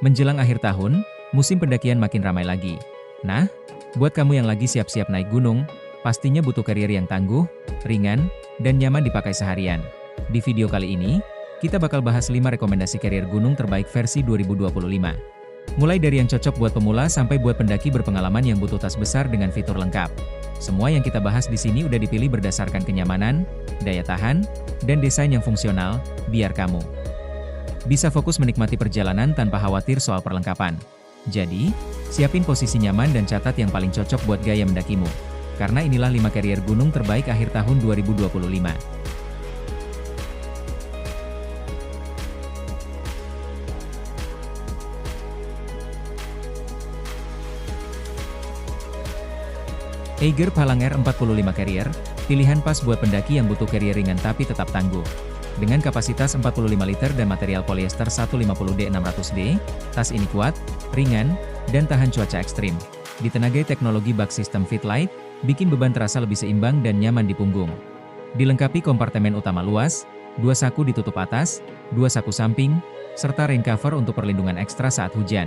Menjelang akhir tahun, musim pendakian makin ramai lagi. Nah, buat kamu yang lagi siap-siap naik gunung, pastinya butuh karier yang tangguh, ringan, dan nyaman dipakai seharian. Di video kali ini, kita bakal bahas 5 rekomendasi karier gunung terbaik versi 2025. Mulai dari yang cocok buat pemula sampai buat pendaki berpengalaman yang butuh tas besar dengan fitur lengkap. Semua yang kita bahas di sini udah dipilih berdasarkan kenyamanan, daya tahan, dan desain yang fungsional, biar kamu bisa fokus menikmati perjalanan tanpa khawatir soal perlengkapan. Jadi, siapin posisi nyaman dan catat yang paling cocok buat gaya mendakimu. Karena inilah 5 karier gunung terbaik akhir tahun 2025. Eiger Palanger 45 Carrier, pilihan pas buat pendaki yang butuh carrier ringan tapi tetap tangguh. Dengan kapasitas 45 liter dan material polyester 150D600D, tas ini kuat, ringan, dan tahan cuaca ekstrim. Ditenagai teknologi bak sistem Fitlight, bikin beban terasa lebih seimbang dan nyaman di punggung. Dilengkapi kompartemen utama luas, 2 saku ditutup atas, 2 saku samping, serta rain cover untuk perlindungan ekstra saat hujan.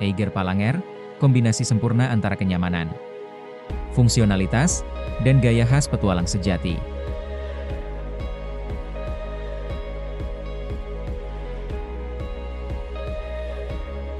Eiger Palanger, kombinasi sempurna antara kenyamanan, fungsionalitas, dan gaya khas petualang sejati.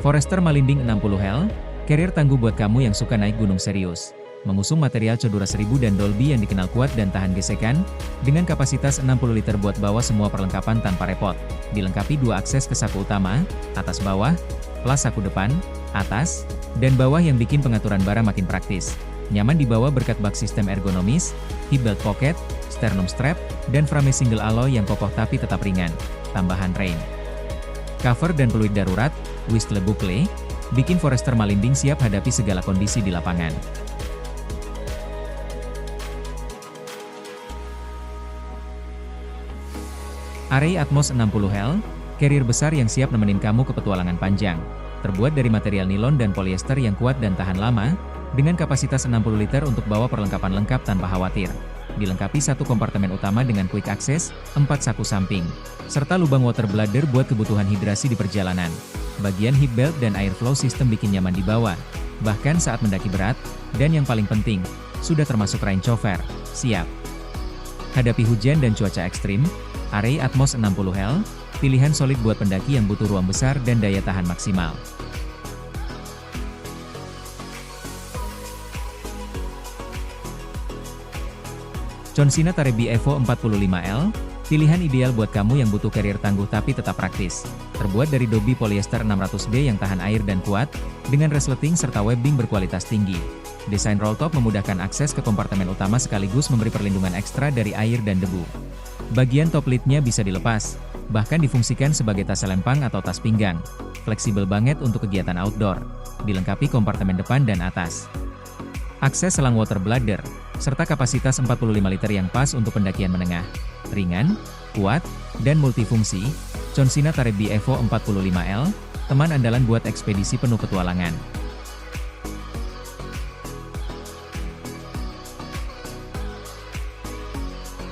Forester Malinding 60L, carrier tangguh buat kamu yang suka naik gunung serius. Mengusung material Codura 1000 dan Dolby yang dikenal kuat dan tahan gesekan, dengan kapasitas 60 liter buat bawa semua perlengkapan tanpa repot. Dilengkapi 2 akses ke saku utama, atas bawah, plus saku depan, atas, dan bawah yang bikin pengaturan bara makin praktis. Nyaman dibawa berkat bak sistem ergonomis, hip belt pocket, sternum strap, dan frame single alloy yang kokoh tapi tetap ringan. Tambahan rain cover dan peluit darurat, Whistle Buckle, bikin Forester Malinding siap hadapi segala kondisi di lapangan. Array Atmos 60L, carrier besar yang siap nemenin kamu ke petualangan panjang. Terbuat dari material nilon dan polyester yang kuat dan tahan lama, dengan kapasitas 60 liter untuk bawa perlengkapan lengkap tanpa khawatir. Dilengkapi 1 kompartemen utama dengan quick access, 4 saku samping, serta lubang water bladder buat kebutuhan hidrasi di perjalanan. Bagian hip belt dan airflow system bikin nyaman dibawa, bahkan saat mendaki berat, dan yang paling penting, sudah termasuk rain cover, siap hadapi hujan dan cuaca ekstrim. Array Atmos 60L, pilihan solid buat pendaki yang butuh ruang besar dan daya tahan maksimal. Chonsina Tarebi Evo 45L, pilihan ideal buat kamu yang butuh carrier tangguh tapi tetap praktis. Terbuat dari Dolby polyester 600D yang tahan air dan kuat, dengan resleting serta webbing berkualitas tinggi. Desain roll top memudahkan akses ke kompartemen utama sekaligus memberi perlindungan ekstra dari air dan debu. Bagian top lidnya bisa dilepas, bahkan difungsikan sebagai tas selempang atau tas pinggang. Fleksibel banget untuk kegiatan outdoor. Dilengkapi kompartemen depan dan atas, akses selang water bladder, serta kapasitas 45 liter yang pas untuk pendakian menengah. Ringan, kuat, dan multifungsi, Chonsina Tarebi Evo 45L, teman andalan buat ekspedisi penuh petualangan.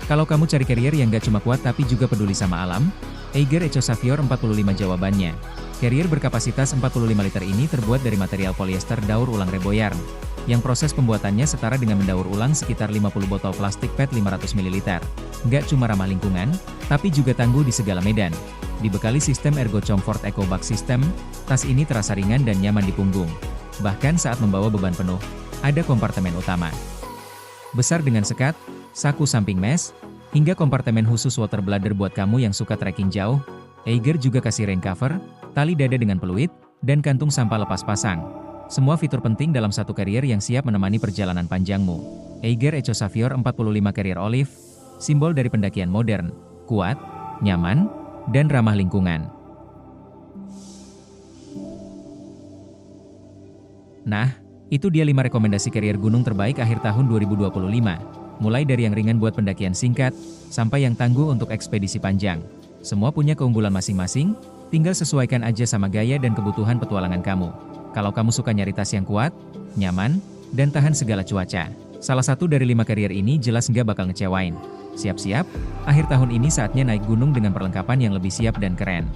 Kalau kamu cari carrier yang gak cuma kuat tapi juga peduli sama alam, Eiger Echo Savior 45 jawabannya. Carrier berkapasitas 45 liter ini terbuat dari material polyester daur ulang Reboyarn, yang proses pembuatannya setara dengan mendaur ulang sekitar 50 botol plastik PET 500 ml. Nggak cuma ramah lingkungan, tapi juga tangguh di segala medan. Dibekali sistem Ergo Comfort Eco Bag System, tas ini terasa ringan dan nyaman di punggung. Bahkan saat membawa beban penuh, ada kompartemen utama besar dengan sekat, saku samping mesh, hingga kompartemen khusus water bladder buat kamu yang suka trekking jauh. Eiger juga kasih rain cover, tali dada dengan peluit, dan kantung sampah lepas pasang. Semua fitur penting dalam satu carrier yang siap menemani perjalanan panjangmu. Eiger Echo Savior 45 Carrier Olive, simbol dari pendakian modern, kuat, nyaman, dan ramah lingkungan. Nah, itu dia 5 rekomendasi carrier gunung terbaik akhir tahun 2025. Mulai dari yang ringan buat pendakian singkat, sampai yang tangguh untuk ekspedisi panjang. Semua punya keunggulan masing-masing, tinggal sesuaikan aja sama gaya dan kebutuhan petualangan kamu. Kalau kamu suka nyari tas yang kuat, nyaman, dan tahan segala cuaca, salah satu dari 5 carrier ini jelas nggak bakal ngecewain. Siap-siap, akhir tahun ini saatnya naik gunung dengan perlengkapan yang lebih siap dan keren.